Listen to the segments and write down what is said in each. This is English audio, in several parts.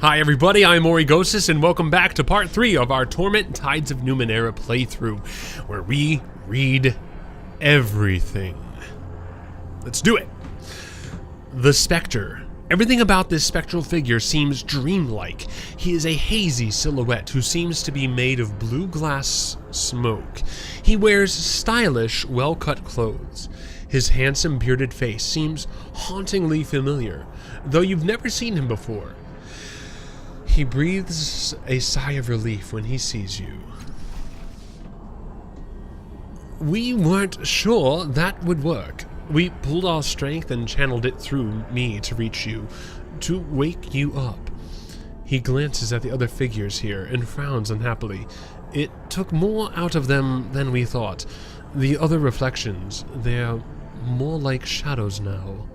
Hi everybody, I'm Origosis, and welcome back to part 3 of our Torment Tides of Numenera playthrough, where we read everything. Let's do it! The Spectre. Everything about this spectral figure seems dreamlike. He is a hazy silhouette who seems to be made of blue glass smoke. He wears stylish, well-cut clothes. His handsome bearded face seems hauntingly familiar, though you've never seen him before. He breathes a sigh of relief when he sees you. We weren't sure that would work. We pulled our strength and channeled it through me to reach you, to wake you up. He glances at the other figures here and frowns unhappily. It took more out of them than we thought. The other reflections, they're more like shadows now.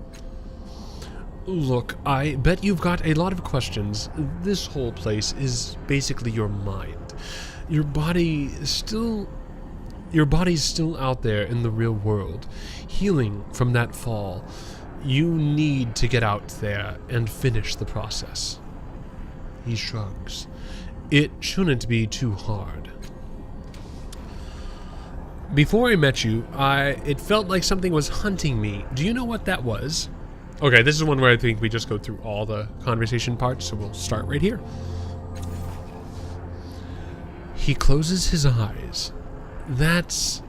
Look, I bet you've got a lot of questions. This whole place is basically your mind. Your body's still out there in the real world, healing from that fall. You need to get out there and finish the process. He shrugs. It shouldn't be too hard. Before I met you, it felt like something was hunting me. Do you know what that was? Okay, this is one where I think we just go through all the conversation parts, so we'll start right here. He closes his eyes. That's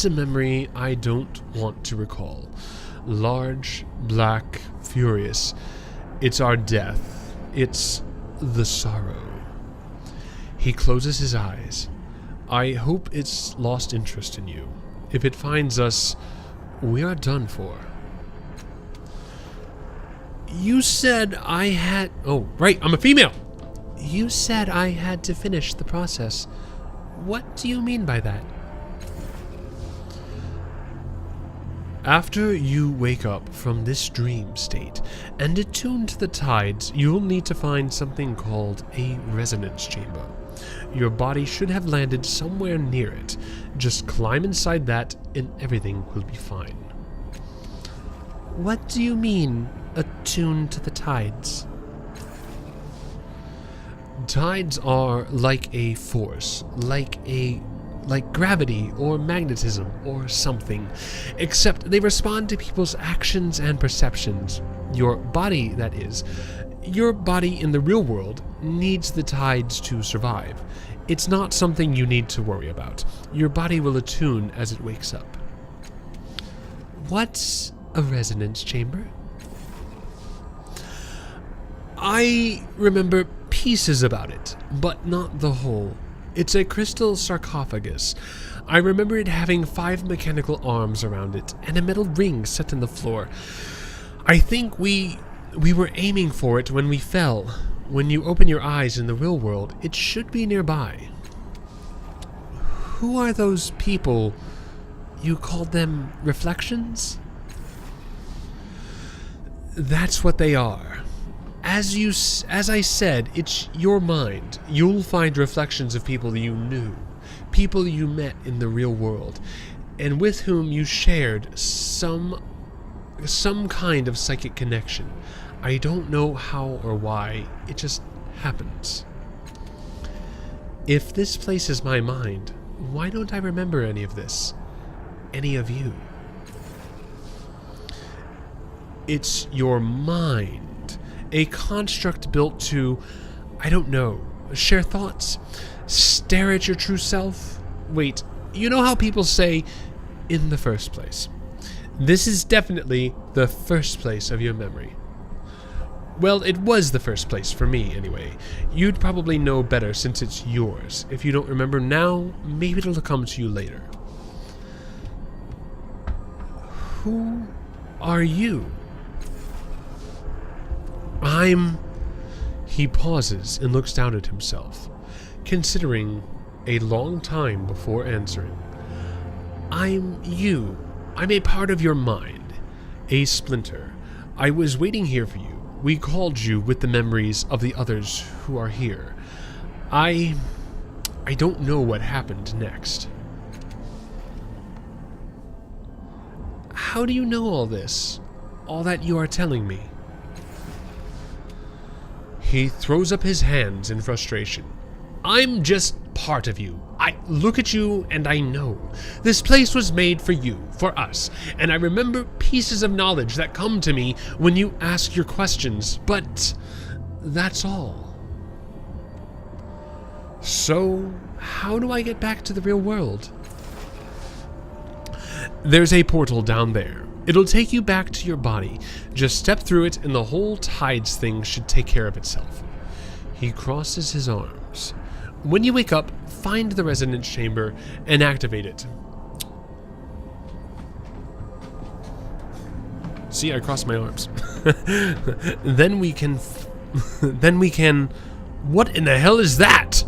a memory I don't want to recall. Large, black, furious. It's our death. It's the sorrow. He closes his eyes. I hope it's lost interest in you. If it finds us, we are done for. You said I had... Oh, right, I'm a female! You said I had to finish the process. What do you mean by that? After you wake up from this dream state and attune to the tides, you'll need to find something called a resonance chamber. Your body should have landed somewhere near it. Just climb inside that and everything will be fine. What do you mean, attuned to the tides? Tides are like a force, like gravity or magnetism or something, except they respond to people's actions and perceptions. Your body, that is. Your body in the real world needs the tides to survive. It's not something you need to worry about. Your body will attune as it wakes up. What's a resonance chamber? I remember pieces about it, but not the whole. It's a crystal sarcophagus. I remember it having 5 mechanical arms around it and a metal ring set in the floor. I think we were aiming for it when we fell. When you open your eyes in the real world, it should be nearby. Who are those people? You called them reflections? That's what they are. As I said, it's your mind. You'll find reflections of people you knew, people you met in the real world, and with whom you shared some kind of psychic connection. I don't know how or why, it just happens. If this place is my mind, why don't I remember any of this? Any of you? It's your mind. A construct built to, I don't know, share thoughts? Stare at your true self? Wait, you know how people say, in the first place? This is definitely the first place of your memory. Well, it was the first place for me, anyway. You'd probably know better since it's yours. If you don't remember now, maybe it'll come to you later. Who are you? He pauses and looks down at himself, considering a long time before answering. I'm you. I'm a part of your mind, a splinter. I was waiting here for you. We called you with the memories of the others who are here. I don't know what happened next. How do you know all this? All that you are telling me? He throws up his hands in frustration. I'm just part of you. I look at you and I know. This place was made for you, for us, and I remember pieces of knowledge that come to me when you ask your questions, but that's all. So, how do I get back to the real world? There's a portal down there. It'll take you back to your body. Just step through it and the whole tides thing should take care of itself. He crosses his arms. When you wake up, find the resonance chamber and activate it. See, I crossed my arms. Then we can... What in the hell is that?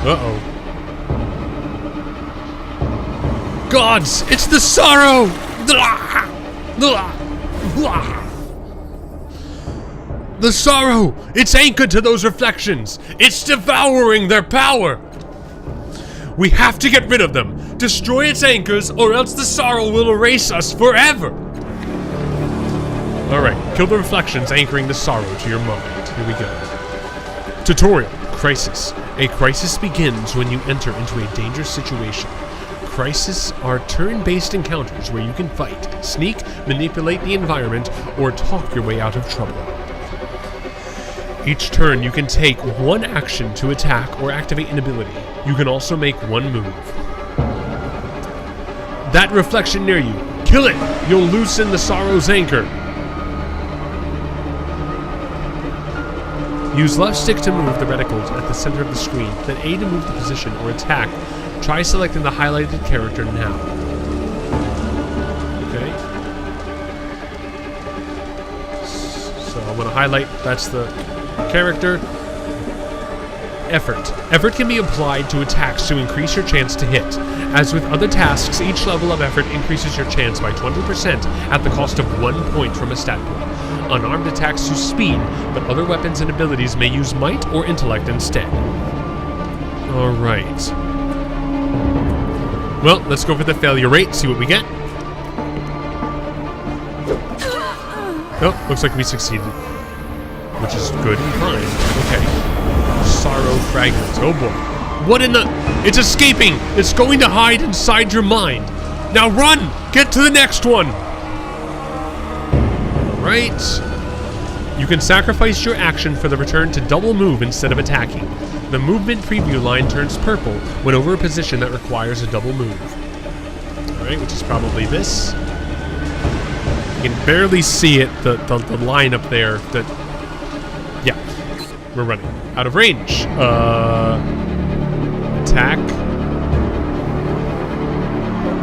Uh-oh. Gods, it's the sorrow! The sorrow! It's anchored to those reflections! It's devouring their power! We have to get rid of them! Destroy its anchors, or else the sorrow will erase us forever! Alright, kill the reflections anchoring the sorrow to your mind. Here we go. Tutorial. Crisis. A crisis begins when you enter into a dangerous situation. Crises are turn-based encounters where you can fight, sneak, manipulate the environment, or talk your way out of trouble. Each turn you can take one action to attack or activate an ability. You can also make one move. That reflection near you. Kill it! You'll loosen the sorrow's anchor. Use left stick to move the reticles at the center of the screen, then A to move the position or attack. Try selecting the highlighted character now. Okay. So I'm going to highlight, that's the character. Effort. Effort can be applied to attacks to increase your chance to hit. As with other tasks, each level of effort increases your chance by 20% at the cost of 1 point from a stat pool. Unarmed attacks use speed, but other weapons and abilities may use might or intellect instead. Alright. Well, let's go for the failure rate, see what we get. Oh, looks like we succeeded. Which is good and fine. Okay. Sorrow fragments. Oh boy. What in the... It's escaping! It's going to hide inside your mind. Now run! Get to the next one! Alright. You can sacrifice your action for the return to double move instead of attacking. The movement preview line turns purple when over a position that requires a double move. Alright, which is probably this. You can barely see it, the line up there. Yeah, we're running. Out of range. Attack.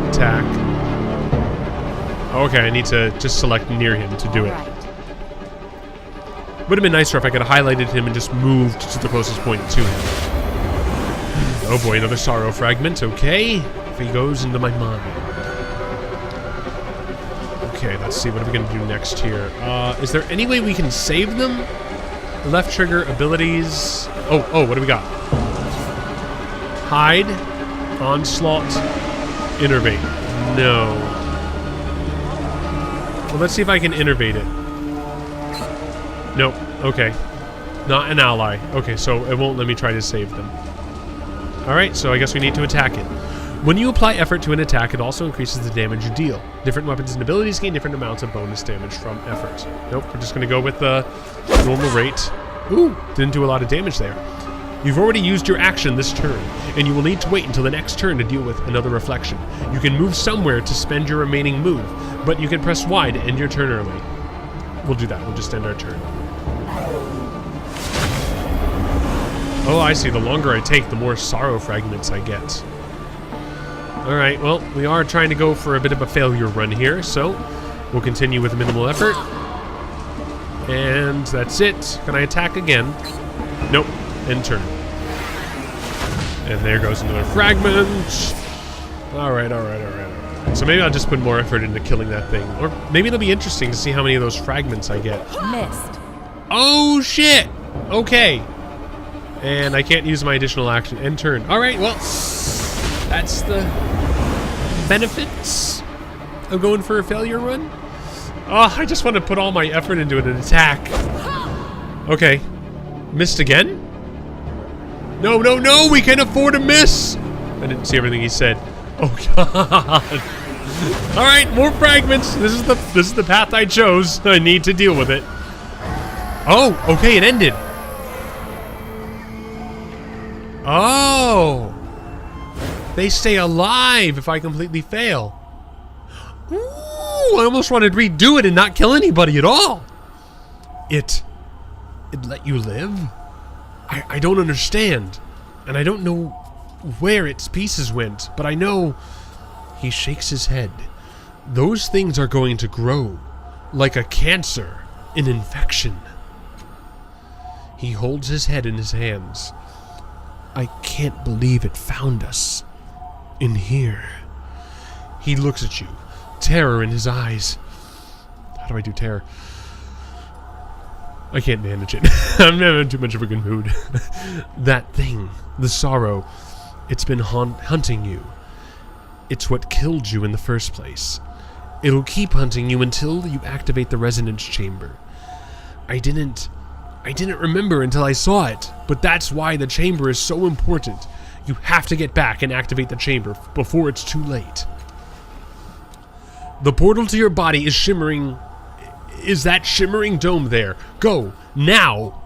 Attack. Okay, I need to just select near him to do it. Would have been nicer if I could have highlighted him and just moved to the closest point to him. Oh boy, another sorrow fragment. Okay, if he goes into my mind. Okay, let's see. What are we going to do next here? Is there any way we can save them? Left trigger, abilities. Oh, what do we got? Hide, onslaught, innervate. No. Well, let's see if I can innervate it. Nope. Okay. Not an ally. Okay, so it won't let me try to save them. Alright, so I guess we need to attack it. When you apply effort to an attack, it also increases the damage you deal. Different weapons and abilities gain different amounts of bonus damage from effort. Nope, we're just going to go with the normal rate. Ooh, didn't do a lot of damage there. You've already used your action this turn, and you will need to wait until the next turn to deal with another reflection. You can move somewhere to spend your remaining move, but you can press Y to end your turn early. We'll do that. We'll just end our turn. Oh, I see. The longer I take, the more sorrow fragments I get. Alright, well, we are trying to go for a bit of a failure run here, so we'll continue with minimal effort. And that's it. Can I attack again? Nope. End turn. And there goes another fragment. Alright. So maybe I'll just put more effort into killing that thing. Or maybe it'll be interesting to see how many of those fragments I get. Missed. Oh, shit! Okay. And I can't use my additional action. End turn. Alright, well, that's the benefits of going for a failure run. Oh, I just want to put all my effort into an attack. Okay. Missed again? No, no, no! We can't afford to miss! I didn't see everything he said. Oh, God. Alright, more fragments. This is the path I chose. I need to deal with it. Oh, okay, it ended. Oh. They stay alive if I completely fail. Ooh, I almost wanted to redo it and not kill anybody at all. It let you live? I don't understand. And I don't know where its pieces went, but I know... He shakes his head. Those things are going to grow. Like a cancer. An infection. He holds his head in his hands. I can't believe it found us. In here. He looks at you. Terror in his eyes. How do I do terror? I can't manage it. I'm in too much of a good mood. That thing. The sorrow. It's been hunting you. It's what killed you in the first place. It'll keep hunting you until you activate the resonance chamber. I didn't remember until I saw it, but that's why the chamber is so important. You have to get back and activate the chamber before it's too late. The portal to your body is shimmering. Is that shimmering dome there? Go, now!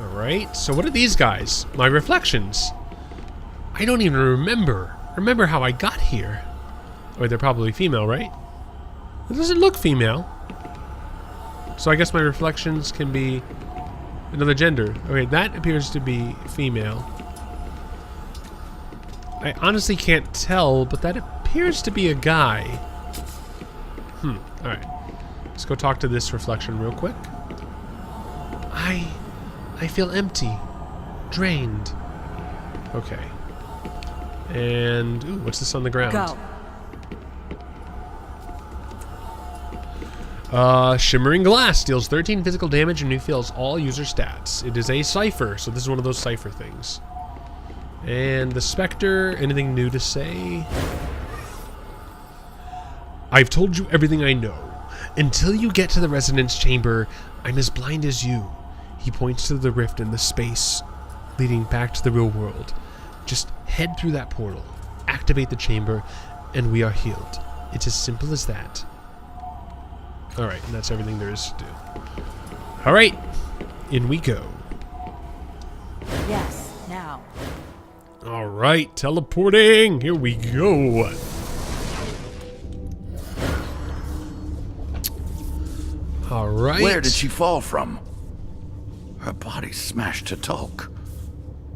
Alright, so what are these guys? My reflections. I don't even remember how I got here. Oh, they're probably female, right? It doesn't look female. So I guess my reflections can be another gender. Okay, that appears to be female. I honestly can't tell, but that appears to be a guy. Alright. Let's go talk to this reflection real quick. I feel empty. Drained. Okay. And, ooh, what's this on the ground? Go. Shimmering glass deals 13 physical damage and refills all user stats. It is a cipher, so this is one of those cipher things. And the specter, anything new to say? I've told you everything I know. Until you get to the resonance chamber, I'm as blind as you. He points to the rift in the space leading back to the real world. Just head through that portal, activate the chamber, and we are healed. It's as simple as that. Alright, and that's everything there is to do. Alright, in we go. Yes, now. Alright, teleporting! Here we go! Alright. Where did she fall from? Her body's smashed to talk.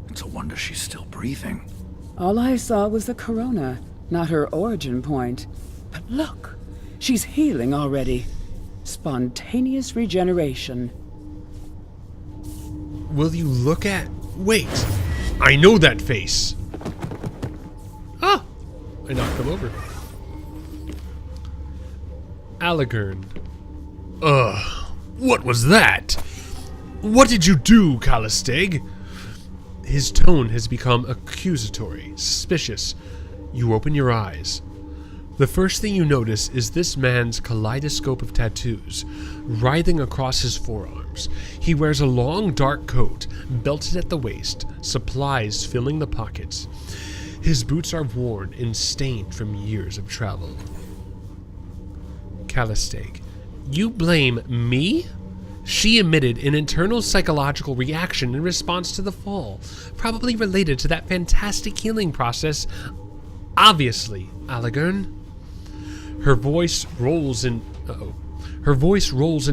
It's a wonder she's still breathing. All I saw was the corona, not her origin point. But look, she's healing already. Spontaneous regeneration. Will you look at... Wait! I know that face! Ah! I knocked him over. Allegern. Ugh. What was that? What did you do, Callisteg? His tone has become accusatory, suspicious. You open your eyes. The first thing you notice is this man's kaleidoscope of tattoos, writhing across his forearms. He wears a long, dark coat, belted at the waist, supplies filling the pockets. His boots are worn and stained from years of travel. Callisteg. You blame me? She emitted an internal psychological reaction in response to the fall, probably related to that fantastic healing process. Obviously, Allegern. Her voice rolls and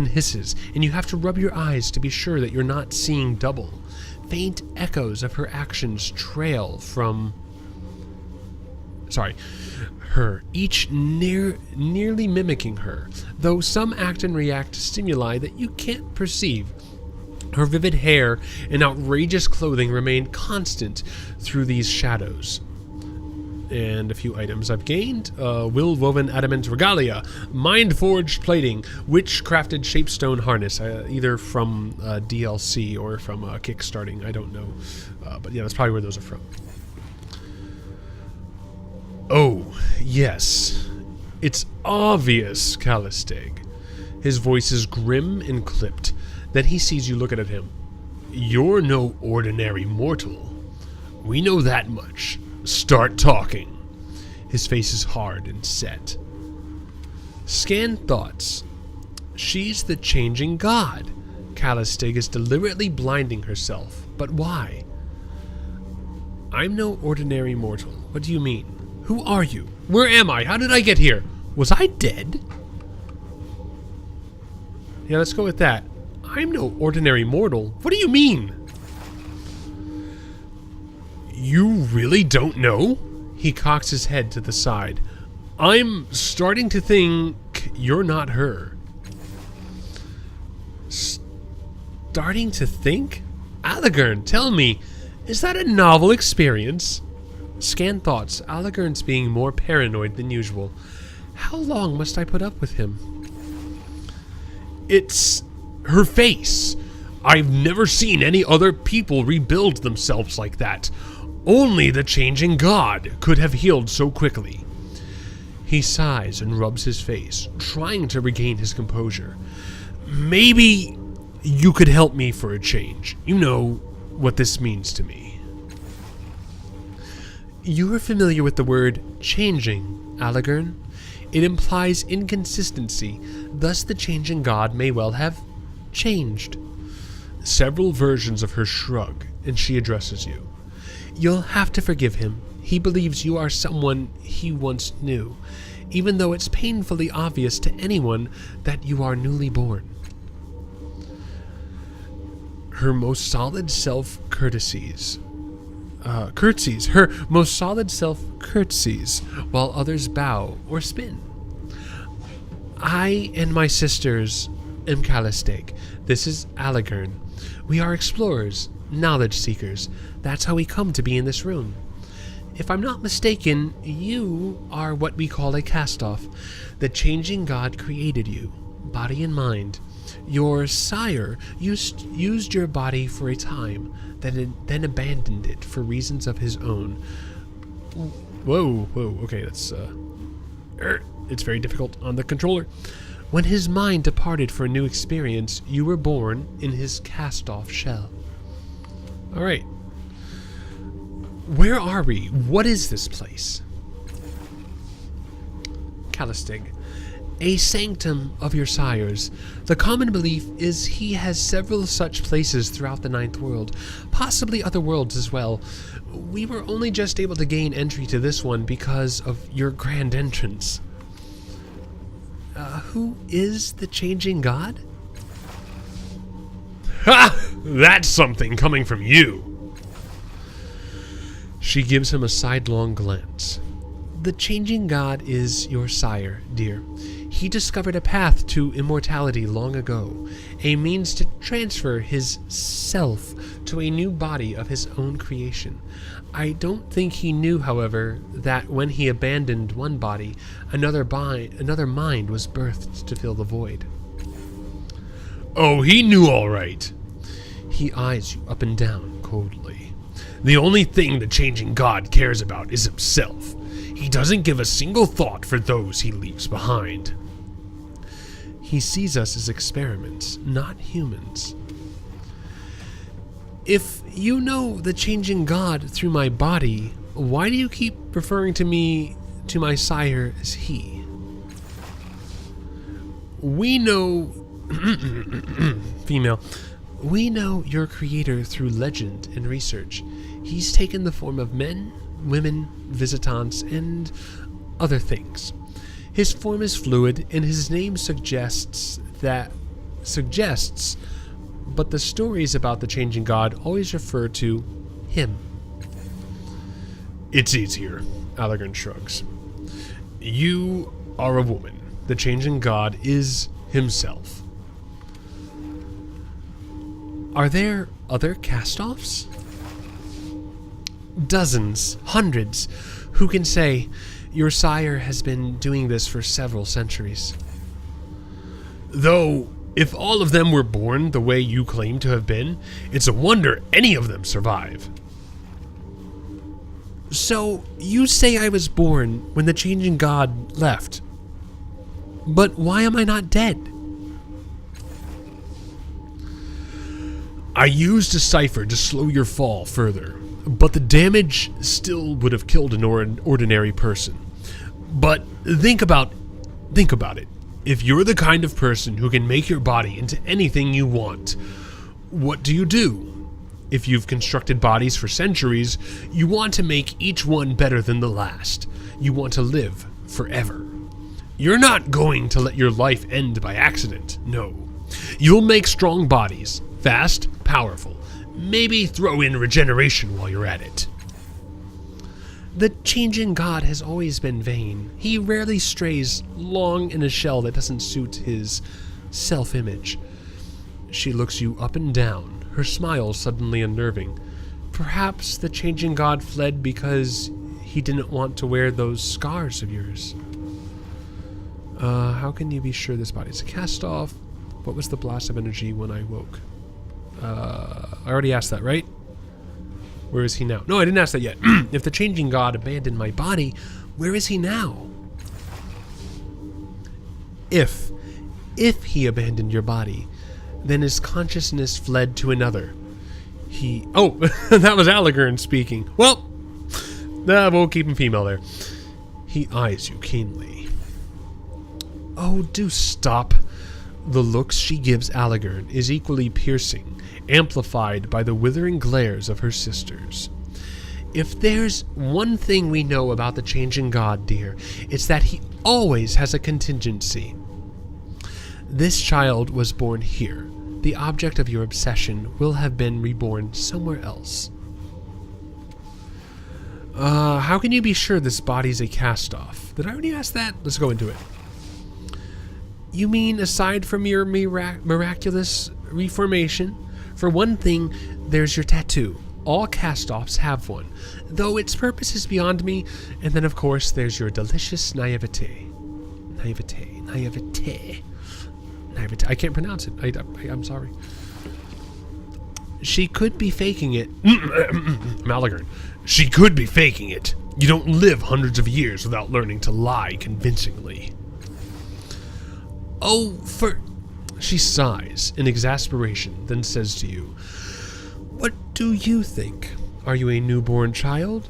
hisses, and you have to rub your eyes to be sure that you're not seeing double. Faint echoes of her actions trail from her, each nearly mimicking her, though some act and react to stimuli that you can't perceive. Her vivid hair and outrageous clothing remain constant through these shadows. And a few items I've gained. Will-woven adamant regalia, mind-forged plating, witch-crafted shapestone harness, either from DLC or from kickstarting, I don't know. But yeah, that's probably where those are from. Oh, yes. It's obvious, Callisteg. His voice is grim and clipped. Then he sees you looking at him. You're no ordinary mortal. We know that much. Start talking. His face is hard and set. Scan thoughts. She's the changing god. Callisteg is deliberately blinding herself. But why? I'm no ordinary mortal. What do you mean? Who are you? Where am I? How did I get here? Was I dead? Yeah, let's go with that. I'm no ordinary mortal. What do you mean? You really don't know? He cocks his head to the side. I'm starting to think you're not her. Starting to think? Alagern, tell me, is that a novel experience? Scan thoughts. Alagern's being more paranoid than usual. How long must I put up with him? It's her face. I've never seen any other people rebuild themselves like that. Only the changing god could have healed so quickly. He sighs and rubs his face, trying to regain his composure. Maybe you could help me for a change. You know what this means to me. You are familiar with the word changing, Alagern. It implies inconsistency, thus the changing god may well have changed. Several versions of her shrug, and she addresses you. You'll have to forgive him. He believes you are someone he once knew, even though it's painfully obvious to anyone that you are newly born. Her most solid self curtsies. Her most solid self curtsies, while others bow or spin. I and my sisters am Callisteg. This is Alagern. We are explorers, knowledge seekers. That's how we come to be in this room. If I'm not mistaken, you are what we call a cast-off. The changing god created you, body and mind. Your sire used your body for a time, then abandoned it for reasons of his own. Whoa, okay, that's, it's very difficult on the controller. When his mind departed for a new experience, you were born in his cast-off shell. Alright. Where are we? What is this place? Callisteg. A sanctum of your sires. The common belief is he has several such places throughout the Ninth World, possibly other worlds as well. We were only just able to gain entry to this one because of your grand entrance. Who is the changing god? Ha! That's something coming from you. She gives him a sidelong glance. The changing god is your sire, dear. He discovered a path to immortality long ago, a means to transfer his self to a new body of his own creation. I don't think he knew, however, that when he abandoned one body, another mind was birthed to fill the void. Oh, he knew all right. He eyes you up and down coldly. The only thing the changing god cares about is himself. He doesn't give a single thought for those he leaves behind. He sees us as experiments, not humans. If you know the changing god through my body, why do you keep referring to me, to my sire, as he? We know... female. We know your creator through legend and research. He's taken the form of men, women, visitants, and other things. His form is fluid, and his name suggests, but the stories about the changing god always refer to him. It's easier, Alagern shrugs. You are a woman. The changing god is himself. Are there other cast-offs? Dozens, hundreds. Who can say? Your sire has been doing this for several centuries. Though, if all of them were born the way you claim to have been, it's a wonder any of them survive. So, you say I was born when the changing god left. But why am I not dead? I used a cipher to slow your fall further, but the damage still would have killed an ordinary person. But think about it. If you're the kind of person who can make your body into anything you want, what do? If you've constructed bodies for centuries, you want to make each one better than the last. You want to live forever. You're not going to let your life end by accident, no. You'll make strong bodies, fast, powerful. Maybe throw in regeneration while you're at it. The changing god has always been vain. He rarely strays long in a shell that doesn't suit his self-image. She looks you up and down, her smile suddenly unnerving. Perhaps the changing god fled because he didn't want to wear those scars of yours. How can you be sure this body's a cast-off? What was the blast of energy when I woke? I already asked that, right? Where is he now? No, I didn't ask that yet. If the changing god abandoned my body, where is he now? If he abandoned your body, then his consciousness fled to another. Oh, that was Allegern speaking. Well, we'll keep him female there. He eyes you keenly. Oh, do stop. The looks she gives Allegern is equally piercing, amplified by the withering glares of her sisters. If there's one thing we know about the changing god, dear, it's that he always has a contingency. This child was born here. The object of your obsession will have been reborn somewhere else. How can you be sure this body's a cast-off? Did I already ask that? Let's go into it. You mean aside from your miraculous reformation? For one thing, there's your tattoo. All cast-offs have one, though its purpose is beyond me. And then, of course, there's your delicious naivete. Naivete. I can't pronounce it. I'm sorry. She could be faking it. Allegern. She could be faking it. You don't live hundreds of years without learning to lie convincingly. She sighs in exasperation, then says to you, "What do you think? Are you a newborn child?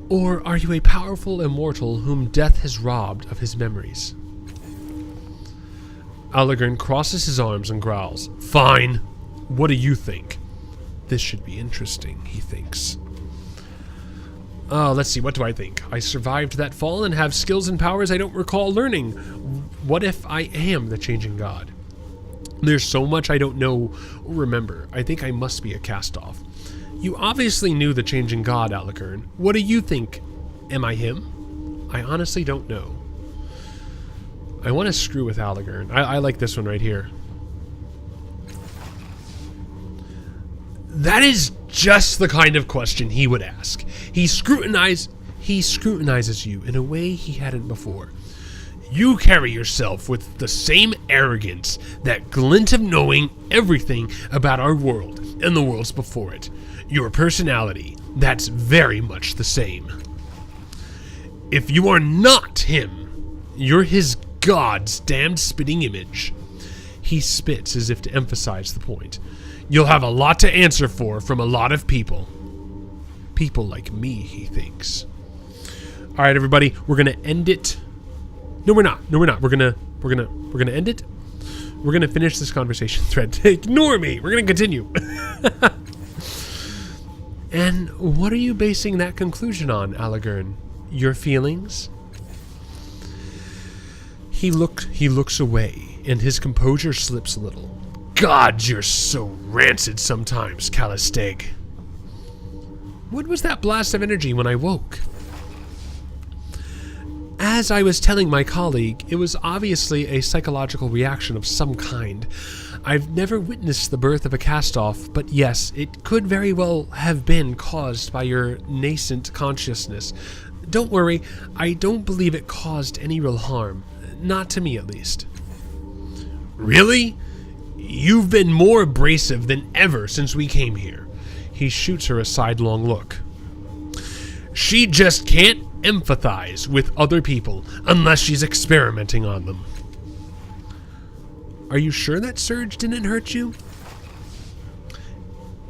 Or are you a powerful immortal whom death has robbed of his memories?" Allegern crosses his arms and growls, "Fine. What do you think?" This should be interesting, he thinks. Let's see, what do I think? I survived that fall and have skills and powers I don't recall learning. What if I am the changing god? There's so much I don't know or remember. I think I must be a cast-off. You obviously knew the changing god, Allegern. What do you think? Am I him? I honestly don't know. I want to screw with Allegern. I like this one right here. That is just the kind of question he would ask. He scrutinizes you in a way he hadn't before. You carry yourself with the same arrogance, that glint of knowing everything about our world and the worlds before it. Your personality, that's very much the same. If you are not him, you're his god's damned spitting image. He spits as if to emphasize the point. You'll have a lot to answer for from a lot of people. People like me, he thinks. All right, everybody, we're gonna end it. No, we're not. We're gonna end it. We're gonna finish this conversation thread. Ignore me. We're gonna continue. And what are you basing that conclusion on, Allegern? Your feelings? He looks away, and his composure slips a little. God, you're so rancid sometimes, Callisteg. What was that blast of energy when I woke? As I was telling my colleague, it was obviously a psychological reaction of some kind. I've never witnessed the birth of a cast-off, but yes, it could very well have been caused by your nascent consciousness. Don't worry, I don't believe it caused any real harm. Not to me, at least. Really? You've been more abrasive than ever since we came here. He shoots her a sidelong look. She just can't empathize with other people unless she's experimenting on them. Are you sure that surge didn't hurt you?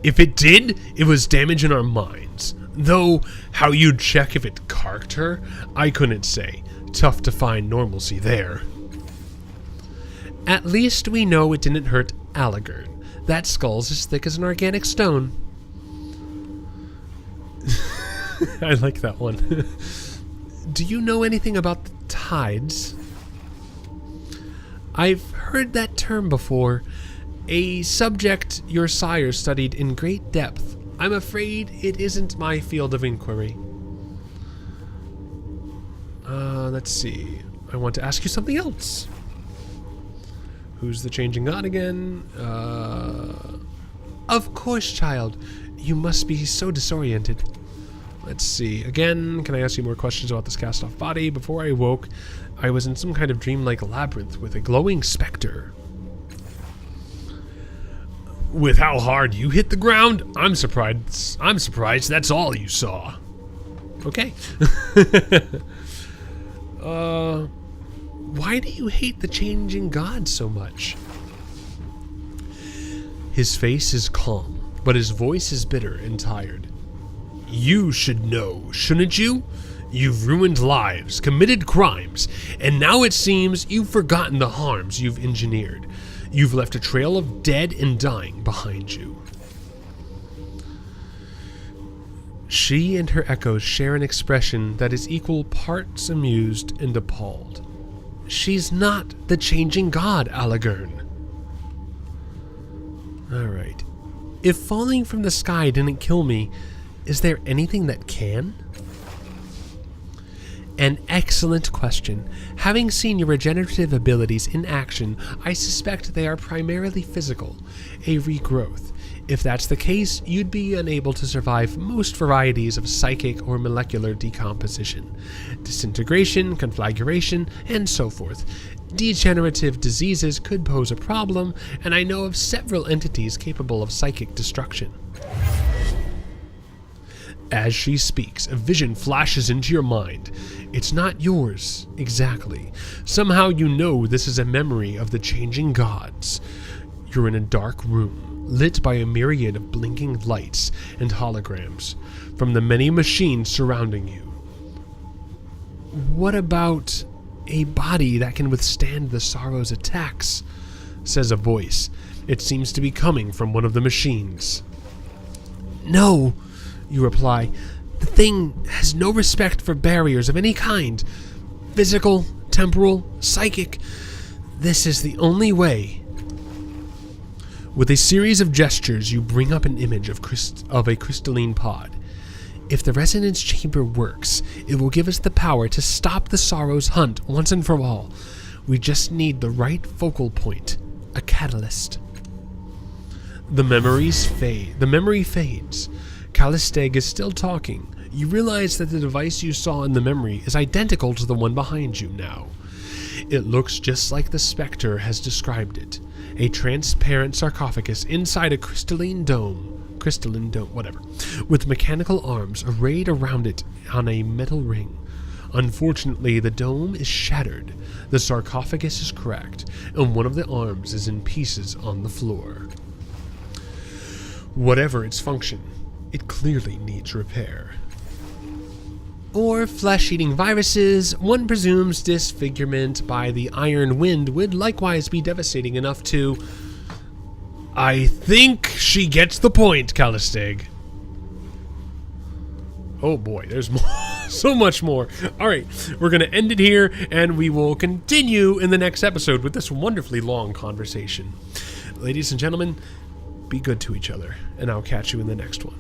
If it did, it was damage in our minds. Though, how you'd check if it carked her, I couldn't say. Tough to find normalcy there. At least we know it didn't hurt Allegern. That skull's as thick as an organic stone. I like that one. Do you know anything about the tides? I've heard that term before. A subject your sire studied in great depth. I'm afraid it isn't my field of inquiry. Let's see. I want to ask you something else. Who's the changing god again? Of course, child. You must be so disoriented. Let's see. Again, can I ask you more questions about this cast-off body? Before I woke, I was in some kind of dreamlike labyrinth with a glowing specter. With how hard you hit the ground, I'm surprised that's all you saw. Okay. Why do you hate the changing god so much? His face is calm, but his voice is bitter and tired. You should know, shouldn't you? You've ruined lives, committed crimes, and now it seems you've forgotten the harms you've engineered. You've left a trail of dead and dying behind you. She and her echoes share an expression that is equal parts amused and appalled. She's not the changing god, Allegern. Alright. If falling from the sky didn't kill me, is there anything that can? An excellent question. Having seen your regenerative abilities in action, I suspect they are primarily physical, a regrowth. If that's the case, you'd be unable to survive most varieties of psychic or molecular decomposition, disintegration, conflagration, and so forth. Degenerative diseases could pose a problem, and I know of several entities capable of psychic destruction. As she speaks, a vision flashes into your mind. It's not yours, exactly. Somehow you know this is a memory of the changing gods. You're in a dark room, lit by a myriad of blinking lights and holograms from the many machines surrounding you. What about a body that can withstand the sorrow's attacks? Says a voice. It seems to be coming from one of the machines. No, you reply. The thing has no respect for barriers of any kind. Physical, temporal, psychic. This is the only way. With a series of gestures, you bring up an image of a crystalline pod. If the resonance chamber works, it will give us the power to stop the sorrow's hunt once and for all. We just need the right focal point, a catalyst. The memory fades. Callisteg is still talking. You realize that the device you saw in the memory is identical to the one behind you now. It looks just like the Spectre has described it. A transparent sarcophagus inside a crystalline dome, whatever, with mechanical arms arrayed around it on a metal ring. Unfortunately, the dome is shattered. The sarcophagus is cracked, and one of the arms is in pieces on the floor. Whatever its function, it clearly needs repair. Or flesh-eating viruses, one presumes disfigurement by the iron wind would likewise be devastating enough to... I think she gets the point, Callisteg. Oh boy, there's more, so much more. Alright, we're going to end it here, and we will continue in the next episode with this wonderfully long conversation. Ladies and gentlemen, be good to each other, and I'll catch you in the next one.